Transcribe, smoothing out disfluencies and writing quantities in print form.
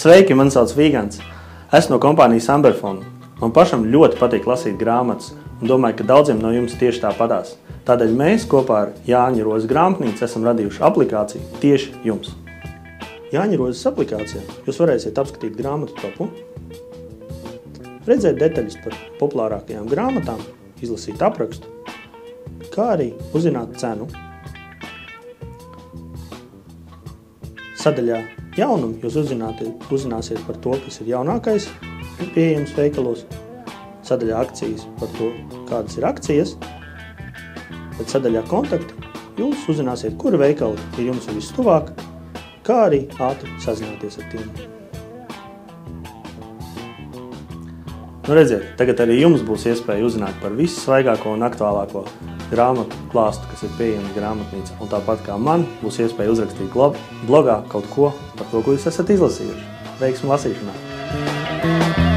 Sveiki, man sauc Vīgants. Esmu no kompānijas Amberfon. Man pašam ļoti patīk lasīt grāmatas un domāju, ka daudziem no jums tieši tāpatās. Tādēļ mēs kopā ar Jāņa Rozes grāmatnīcu esam radījuši aplikāciju tieši jums. Jāņa Rozes aplikācijā jūs varēsiet apskatīt grāmatu topu, redzēt detaļas par populārākajām grāmatām, izlasīt aprakstu, kā arī uzzināt cenu. Sadaļā jaunumi jūs uzzināsiet par to, kas ir jaunākais pieejams veikalos. Sadaļā akcijas par to, kādas ir akcijas. Bet sadaļā kontakti jūs uzzināsiet, kura veikali ir jums vistuvāk, kā arī ātri sazināties ar tiem. Redziet, tagad arī jums būs iespēja uzzināt par visu svaigāko un aktuālāko grāmatu klāstu, kas ir pieejams grāmatnīcā. Un tāpat kā man, būs iespēja uzrakstīt blogā kaut ko par to, ko jūs esat izlasījuši. Veiksmi lasīšanā!